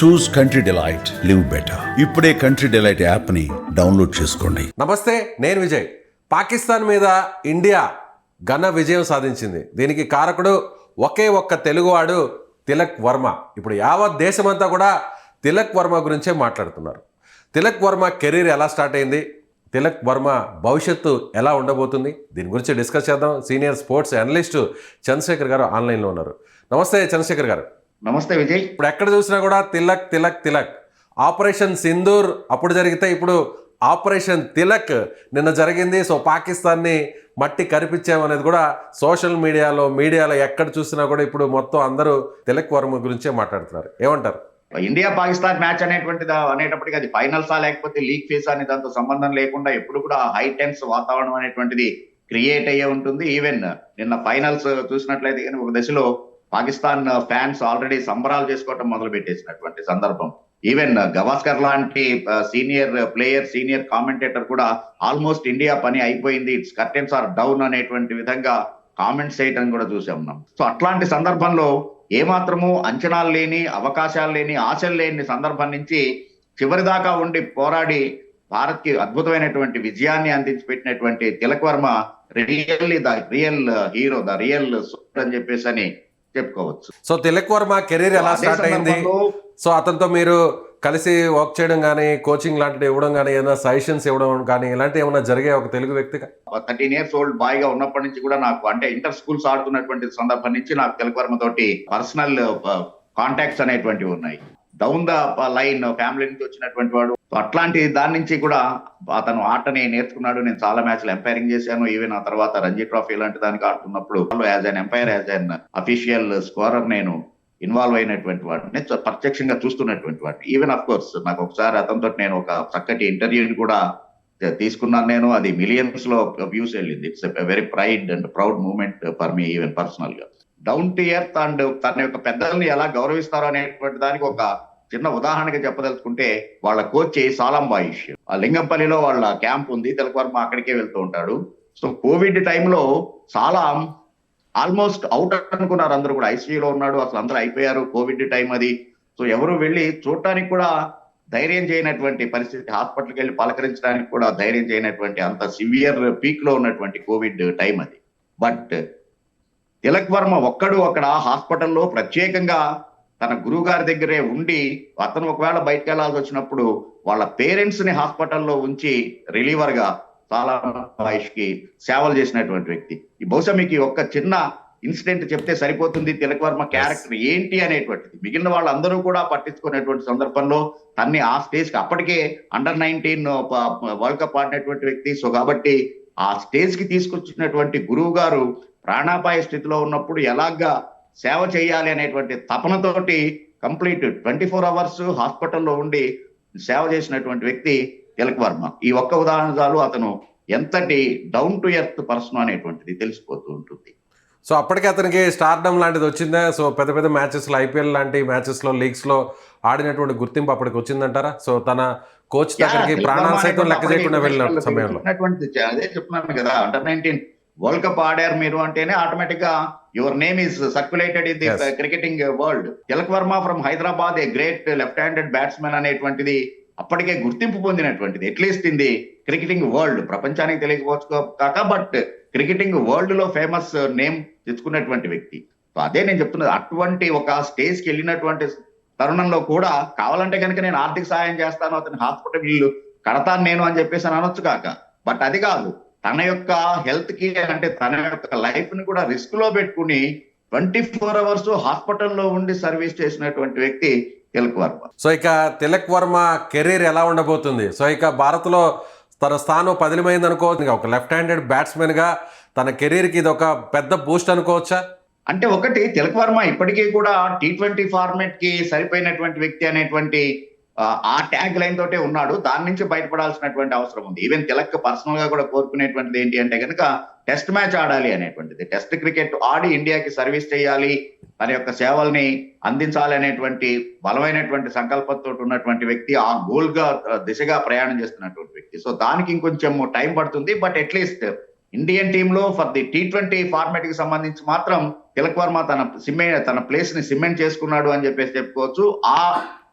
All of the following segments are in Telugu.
చూస్ కంట్రీ డిలైట్, లివ్ బెటర్. ఇప్పుడే కంట్రీ డిలైట్ యాప్ ని డౌన్లోడ్ చేసుకోండి. నమస్తే, నేను విజయ్. పాకిస్తాన్ మీద ఇండియా ఘన విజయం సాధించింది. దీనికి కారకుడు ఒకే ఒక్క తెలుగువాడు తిలక్ వర్మ. ఇప్పుడు యావత్ దేశమంతా కూడా తిలక్ వర్మ గురించే మాట్లాడుతున్నారు. తిలక్ వర్మ కెరీర్ ఎలా స్టార్ట్ అయింది, తిలక్ వర్మ భవిష్యత్తు ఎలా ఉండబోతుంది, దీని గురించి డిస్కస్ చేద్దాం. సీనియర్ స్పోర్ట్స్ అనలిస్టు చంద్రశేఖర్ గారు ఆన్లైన్లో ఉన్నారు. నమస్తే చంద్రశేఖర్ గారు. నమస్తే విజయ్. ఇప్పుడు ఎక్కడ చూసినా కూడా తిలక్ తిలక్ తిలక్. ఆపరేషన్ సింధూర్ అప్పుడు జరిగితే ఇప్పుడు ఆపరేషన్ తిలక్ నిన్న జరిగింది. సో పాకిస్తాన్ని మట్టి కరిపించామనేది కూడా సోషల్ మీడియాలో ఎక్కడ చూసినా కూడా ఇప్పుడు మొత్తం అందరూ తిలక్ వర్మ గురించే మాట్లాడుతున్నారు. ఏమంటారు? ఇండియా పాకిస్తాన్ మ్యాచ్ అనేటప్పటికి అది ఫైనల్సా లేకపోతే లీగ్ ఫేస్ అనే దాంతో సంబంధం లేకుండా ఎప్పుడు కూడా హై టెన్స్ వాతావరణం అనేటువంటిది క్రియేట్ అయ్యే ఉంటుంది. ఈవెన్ నిన్న ఫైనల్స్ చూసినట్లయితే కానీ ఒక దశలో పాకిస్తాన్ ఫ్యాన్స్ ఆల్రెడీ సంబరాలు చేసుకోవటం మొదలు పెట్టేసినటువంటి సందర్భం. ఈవెన్ గవాస్కర్ లాంటి సీనియర్ ప్లేయర్, సీనియర్ కామెంటేటర్ కూడా ఆల్మోస్ట్ ఇండియా పని అయిపోయింది, ఇట్స్ కర్టెన్స్ ఆర్ డౌన్ అనేటువంటి విధంగా కామెంట్స్ చేయటం కూడా చూసాం మనం. సో అట్లాంటి సందర్భంలో ఏమాత్రము అంచనాలు లేని, అవకాశాలు లేని, ఆశలు లేని సందర్భం నుంచి చివరి దాకా ఉండి పోరాడి భారత్ కి అద్భుతమైనటువంటి విజయాన్ని అందించి పెట్టినటువంటి Tilak Varma really the real hero, the real super అని చెప్పేసి అని చెప్పుకోవచ్చు. సో తిలక్ వర్మ కెరీర్ ఎలా స్టార్ట్ అయింది? సో అతనితో మీరు కలిసి వర్క్ చేయడం కానీ, కోచింగ్ లాంటివి ఇవ్వడం కానీ, ఏదైనా సజెషన్స్ ఇవ్వడం కానీ ఇలాంటివి ఏమైనా జరిగే ఒక తెలుగు వ్యక్తిగా? 13 years old బాయ్ గా ఉన్నప్పటి నుంచి కూడా నాకు, అంటే ఇంటర్ స్కూల్స్ ఆడుతున్నటువంటి సందర్భం నుంచి నాకు తిలక్ వర్మ తోటి పర్సనల్ కాంటాక్ట్స్ అనేటువంటివి ఉన్నాయి. డౌన్ ద లైన్ ఫ్యామిలీ నుంచి వచ్చినటువంటి వాడు. అట్లాంటి దాని నుంచి కూడా అతను ఆటని నేర్చుకున్నాడు. నేను చాలా మ్యాచ్లు ఎంపైరింగ్ చేశాను. ఈవెన్ ఆ తర్వాత రంజీ ట్రోఫీ లాంటి దానికి ఆడుతున్నప్పుడు as an umpire, as an official scorer నేను ఇన్వాల్వ్ అయినటువంటి వాడిని, ప్రత్యక్షంగా చూస్తున్నటువంటి వాడిని. ఈవెన్ అఫ్ కోర్స్ నాకు ఒకసారి అతనితో నేను ఒక చక్కటి ఇంటర్వ్యూని కూడా తీసుకున్నాను. నేను అది మిలియన్స్ లో వ్యూస్ వెళ్ళింది. It's very pride and proud moment for me, even personal గా. డౌన్ టు ఎర్త్ అండ్ తన యొక్క పెద్దల్ని ఎలా గౌరవిస్తారో అనేటువంటి దానికి ఒక చిన్న ఉదాహరణగా చెప్పదలుచుకుంటే, వాళ్ళ కోచ్ సాలంబాయిష్, ఆ లింగంపల్లిలో వాళ్ళ క్యాంప్ ఉంది. తిలక్ వర్మ అక్కడికే వెళ్తూ ఉంటాడు. సో కోవిడ్ టైంలో చాలా ఆల్మోస్ట్ అవుట్ అనుకున్నారు అందరూ కూడా. ఐసీయూలో ఉన్నాడు, అసలు అందరూ అయిపోయారు, కోవిడ్ టైం అది. సో ఎవరు వెళ్ళి చూడటానికి కూడా ధైర్యం చేయనటువంటి పరిస్థితి, హాస్పిటల్కి వెళ్ళి పలకరించడానికి కూడా ధైర్యం చేయనటువంటి అంత సివియర్ పీక్ లో ఉన్నటువంటి కోవిడ్ టైం అది. బట్ తిలక్ వర్మ ఒక్కడు అక్కడ హాస్పిటల్లో ప్రత్యేకంగా తన గురువు గారి దగ్గరే ఉండి, అతను ఒకవేళ బయటకు వెళ్లాల్సి వచ్చినప్పుడు వాళ్ళ పేరెంట్స్ ని హాస్పిటల్లో ఉంచి రిలీవర్ గా చాలా కి సేవలు చేసినటువంటి వ్యక్తి. ఈ బహుశా మీకు ఒక చిన్న ఇన్సిడెంట్ చెప్తే సరిపోతుంది తిలక్ వర్మ క్యారెక్టర్ ఏంటి అనేటువంటిది. మిగిలిన వాళ్ళందరూ కూడా పట్టించుకునేటువంటి సందర్భంలో తన్ని ఆ స్టేజ్ కి, అప్పటికే అండర్-19 వరల్డ్ కప్ ఆడినటువంటి వ్యక్తి. సో కాబట్టి ఆ స్టేజ్ కి తీసుకొచ్చినటువంటి గురువు గారు ప్రాణాపాయ స్థితిలో ఉన్నప్పుడు ఎలాగా సేవ చేయాలి అనేటువంటి తపనతోటి కంప్లీట్ 24 hours హాస్పిటల్లో ఉండి సేవ చేసినటువంటి వ్యక్తి తిలక్ వర్మ. ఈ ఒక్క ఉదాహరణ చాలు అతను ఎంతటి డౌన్ టు ఎర్త్ పర్సన్ అనేటువంటిది తెలిసిపోతూ ఉంటుంది. సో అప్పటికే అతనికి స్టార్డమ్ లాంటిది వచ్చిందా? సో పెద్ద పెద్ద మ్యాచెస్లో, ఐపీఎల్ లాంటి మ్యాచెస్లో, లీగ్స్లో ఆడినటువంటి గుర్తింపు అప్పటికి వచ్చిందంటారా? సో తన కోచ్ దగ్గరికి ప్రాణాలు సైతం లెక్క చేయకుండా వెళ్ళిన సమయంలో అదే చెప్తున్నాను కదా, అండర్-19 వరల్డ్ కప్ ఆడారు మీరు అంటేనే ఆటోమేటిక్ గా your name is circulated in the cricketing world. Tilak Varma from Hyderabad, a great left handed batsmen అనేటువంటిది అప్పటికే గుర్తింపు పొందినటువంటిది, at least in the cricketing world. ప్రపంచానికి తెలియకపోవచ్చు కాక, బట్ క్రికెటింగ్ వరల్డ్ లో ఫేమస్ నేమ్ తెచ్చుకున్నటువంటి వ్యక్తి. సో అదే నేను చెప్తున్నది, అటువంటి ఒక స్టేజ్ కి వెళ్ళినటువంటి తరుణంలో కూడా కావాలంటే కనుక నేను ఆర్థిక సహాయం చేస్తాను, అతని హాస్పిటల్ బిల్లు కడతాను నేను అని చెప్పేసి అని అనొచ్చు కాక, బట్ అది కాదు, తన యొక్క హెల్త్ కి, అంటే తన యొక్క లైఫ్ ని కూడా రిస్క్ లో పెట్టుకుని 24 hours హాస్పిటల్లో ఉండి సర్వీస్ చేసినటువంటి వ్యక్తి తిలక్ వర్మ. సో ఇక తిలక్ వర్మ కెరీర్ ఎలా ఉండబోతుంది? సో ఇక భారత్లో తన స్థానం పదిలమైంది అనుకోవచ్చు. ఒక లెఫ్ట్ హ్యాండెడ్ బ్యాట్స్మెన్ గా తన కెరీర్ కి ఇది ఒక పెద్ద బూస్ట్ అనుకోవచ్చా? అంటే ఒకటి, తిలక్ వర్మ ఇప్పటికీ కూడా T20 ఫార్మాట్ కి సరిపోయినటువంటి వ్యక్తి అనేటువంటి ఆ ట్యాగ్ లైన్ తోటే ఉన్నాడు. దాని నుంచి బయటపడాల్సినటువంటి అవసరం ఉంది. ఈవెన్ తిలక్ పర్సనల్ గా కూడా కోరుకునేటువంటిది ఏంటి అంటే కనుక టెస్ట్ మ్యాచ్ ఆడాలి అనేటువంటిది. టెస్ట్ క్రికెట్ ఆడి ఇండియాకి సర్వీస్ చేయాలి, తన యొక్క సేవల్ని అందించాలి అనేటువంటి బలమైనటువంటి సంకల్పంతో ఉన్నటువంటి వ్యక్తి, ఆ గోల్ గా దిశగా ప్రయాణం చేస్తున్నటువంటి వ్యక్తి. సో దానికి ఇంకొంచెం టైం పడుతుంది. బట్ అట్లీస్ట్ ఇండియన్ టీమ్ లో ఫర్ ది T20 ఫార్మాట్ కి సంబంధించి మాత్రం తిలక్ వర్మ తన ప్లేస్ ని సిమెంట్ చేసుకున్నాడు అని చెప్పేసి చెప్పుకోవచ్చు. ఆ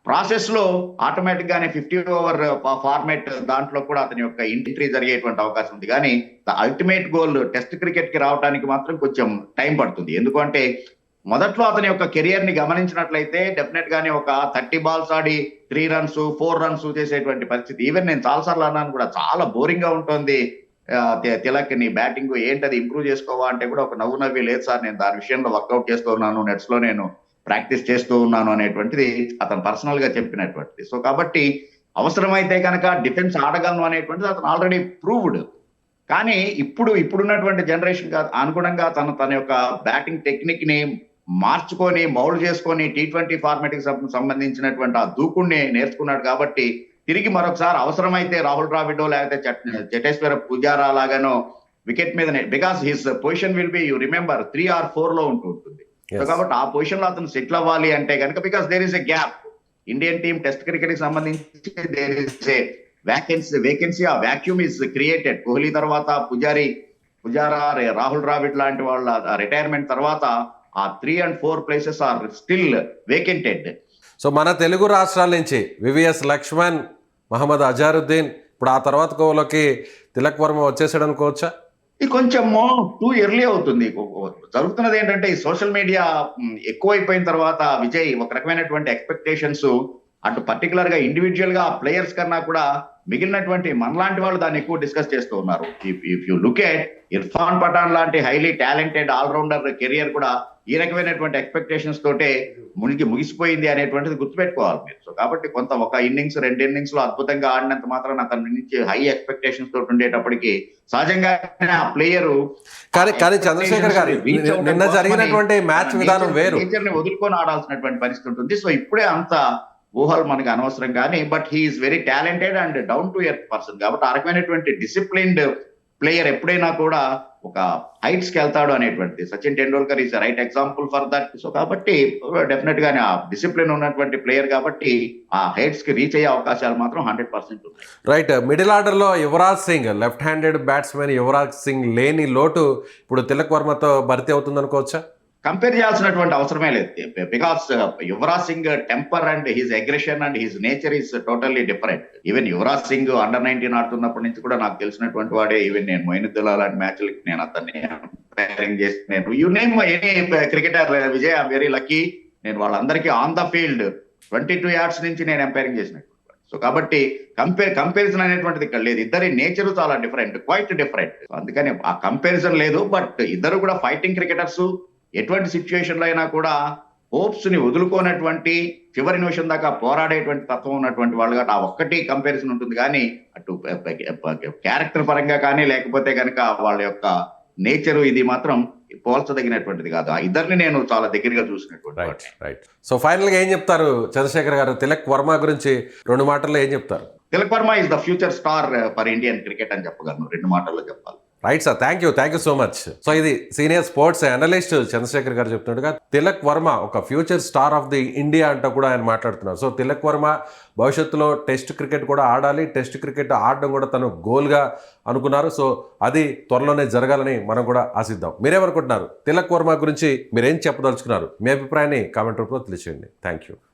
ప్రాసెస్ లో ఆటోమేటిక్ గానే 50 ఓవర్ ఫార్మేట్ దాంట్లో కూడా అతని యొక్క ఎంట్రీ జరిగేటువంటి అవకాశం ఉంది. కానీ అల్టిమేట్ గోల్ టెస్ట్ క్రికెట్ కి రావడానికి మాత్రం కొంచెం టైం పడుతుంది. ఎందుకంటే మొదట్లో అతని యొక్క కెరియర్ ని గమనించినట్లయితే డెఫినెట్ గానే ఒక 30 బాల్స్ ఆడి 3 రన్స్ 4 రన్స్ చేసేటువంటి పరిస్థితి. ఈవెన్ నేను చాలాసార్లు అన్నాను కూడా, చాలా బోరింగ్ గా ఉంటుంది తిలక్ ని బ్యాటింగ్, ఏంటది ఇంప్రూవ్ చేసుకోవా అంటే కూడా ఒక నవ్వు నవ్వి, లేదు సార్ నేను దాని విషయంలో వర్కౌట్ చేస్తూ ఉన్నాను, నెట్స్ లో నేను ప్రాక్టీస్ చేస్తూ ఉన్నాను అనేటువంటిది అతను పర్సనల్ గా చెప్పినటువంటిది. సో కాబట్టి అవసరమైతే కనుక డిఫెన్స్ ఆడగలను అనేటువంటిది అతను ఆల్రెడీ ప్రూవ్డ్. కానీ ఇప్పుడున్నటువంటి జనరేషన్ అనుగుణంగా తన యొక్క బ్యాటింగ్ టెక్నిక్ ని మార్చుకొని మౌల్డ్ చేసుకొని T20 ఫార్మాట్ కి సంబంధించినటువంటి ఆ దూకుణ్ణి నేర్చుకున్నాడు. కాబట్టి తిరిగి మరొకసారి అవసరమైతే రాహుల్ ద్రావిడో లేకపోతే చటేశ్వర పుజారా లాగానో వికెట్ మీదనే, because his position will be, you remember 3 or 4 లో ఉంటుంది. సో కాబట్టి ఆ పొజిషన్ లో అతను సెటిల్ అవ్వాలి అంటే కనుక, because there is a gap. Indian team test cricket కి సంబంధించి దేర్ ఇస్ ఏ వేకెన్సీ, ఆ వాక్యూమ్ ఇస్ క్రియేటెడ్. కోహ్లీ తర్వాత పుజారా, రాహుల్ ద్రావిడ్ లాంటి వాళ్ళ రిటైర్మెంట్ తర్వాత ఆ 3 and 4 places are still vacanted. So మన తెలుగు రాష్ట్రాల నుంచి వివిఎస్ లక్ష్మణ్, మహమ్మద్ అజారుద్దీన్, ఇప్పుడు ఆ తర్వాత కోవలోకి తిలక్ వర్మ వచ్చేసాడు అనుకోవచ్చా? ఇది కొంచెం టూ ఎర్లీ అవుతుంది. జరుగుతున్నది ఏంటంటే ఈ సోషల్ మీడియా ఎక్కువైపోయిన తర్వాత విజయ్ ఒక రకమైనటువంటి ఎక్స్పెక్టేషన్స్ అటు పర్టికులర్ గా ఇండివిజువల్ గా ప్లేయర్స్ కన్నా కూడా మిగిలినటువంటి మనలాంటి వాళ్ళు దాన్ని ఎక్కువ డిస్కస్ చేస్తూ ఉన్నారు. If you look at Irfan Pathan లాంటి హైలీ టాలెంటెడ్ ఆల్రౌండర్ కెరియర్ కూడా ఈ రకమైనటువంటి ఎక్స్పెక్టేషన్స్ తోటే ముగిసిపోయింది అనేటువంటిది గుర్తుపెట్టుకోవాలి మీరు. సో కాబట్టి కొంత ఒక ఇన్నింగ్స్ 2 innings లో అద్భుతంగా ఆడినంత మాత్రం అతని నుంచి హై ఎక్స్పెక్టేషన్స్ తోటి ఉండేటప్పటికి సహజంగా ఆ ప్లేయర్ కానీ చంద్రశేఖర్ గారు నిన్న జరిగినటువంటి మ్యాచ్ విధానం వేరు, నేచర్ ని వదులుకొని ఆడాల్సినటువంటి పరిస్థితి ఉంటుంది. సో ఇప్పుడే అంత ఊహలు మనకు అనవసరం. కానీ but he's very talented and down to earth person. కాబట్టి ఆ రకమైనటువంటి డిసిప్లిన్డ్ ప్లేయర్ ఎప్పుడైనా కూడా ఒక హైట్స్ కి వెళ్తాడు అనేటువంటిది. Sachin Tendulkar is right example for that. So కాబట్టి డెఫినెట్ గానే ఆ డిసిప్లిన్ ఉన్నటువంటి ప్లేయర్ కాబట్టి ఆ హైట్స్ కి రీచ్ అయ్యే అవకాశాలు మాత్రం 100% ఉన్నాయి. రైట్. మిడిల్ ఆర్డర్ లో Yuvraj Singh, left handed batsmen Yuvraj Singh లేని లోటు ఇప్పుడు తిలక్ వర్మతో భర్తీ అవుతుంది అనుకోవచ్చా? కంపేర్ చేయాల్సినటువంటి అవసరమే లేదు. Because Yuvraj Singh temper and his aggression and his nature is totally different. Even Yuvraj Singh under-19 ఆడుతున్నప్పటి నుంచి కూడా నాకు తెలిసినటువంటి వాడే. ఈవెన్ నేను మొయినుద్దౌలా లాంటి మ్యాచ్లకి నేను అతన్ని అంపైరింగ్ చేసి, నేను you name any cricketer Vijay, I'm very lucky. నేను వాళ్ళందరికీ ఆన్ ద ఫీల్డ్ 22 yards నుంచి నేను ఎంపైరింగ్ చేసినట్టు. సో కాబట్టి కంపారిజన్ అనేటువంటిది ఇక్కడ లేదు. ఇద్దరి నేచర్ చాలా డిఫరెంట్, క్వైట్ డిఫరెంట్. అందుకని ఆ కంపారిజన్ లేదు. బట్ ఇద్దరు కూడా ఫైటింగ్ క్రికెటర్స్. ఎటువంటి సిచ్యువేషన్ లో అయినా కూడా హోప్స్ ని వదులుకోనటువంటి, చివరి నిమిషం దాకా పోరాడేటువంటి తత్వం ఉన్నటువంటి వాళ్ళు. కాబట్టి ఆ ఒక్కటి కంపారిజన్ ఉంటుంది. కానీ అటు క్యారెక్టర్ పరంగా కానీ లేకపోతే కనుక వాళ్ళ యొక్క నేచరు ఇది మాత్రం పోల్చదగినటువంటిది కాదు. ఆ ఇద్దరిని నేను చాలా దగ్గరగా చూసినటువంటి. రైట్. సో ఫైనల్ గా ఏం చెప్తారు చంద్రశేఖర్ గారు, తిలక్ వర్మ గురించి 2 మాటల్లో ఏం చెప్తారు? Tilak Varma is the future star for Indian cricket అని చెప్పగలను, 2 మాటల్లో చెప్పాలి. Right sir, thank you so much. So ఇది సీనియర్ స్పోర్ట్స్ అనలిస్ట్ చంద్రశేఖర్ గారు చెప్తున్నట్టుగా తిలక్ వర్మ ఒక future star of the India అంటూ కూడా ఆయన మాట్లాడుతున్నారు. సో తిలక్ వర్మ భవిష్యత్తులో టెస్ట్ క్రికెట్ కూడా ఆడాలి, టెస్ట్ క్రికెట్ ఆడడం కూడా తను గోల్గా అనుకున్నారు. సో అది త్వరలోనే జరగాలని మనం కూడా ఆశిద్దాం. మీరేమనుకుంటున్నారు? తిలక్ వర్మ గురించి మీరేం చెప్పదలుచుకున్నారు? మీ అభిప్రాయాన్ని కామెంట్ రూపంలో తెలియజేయండి. Thank you.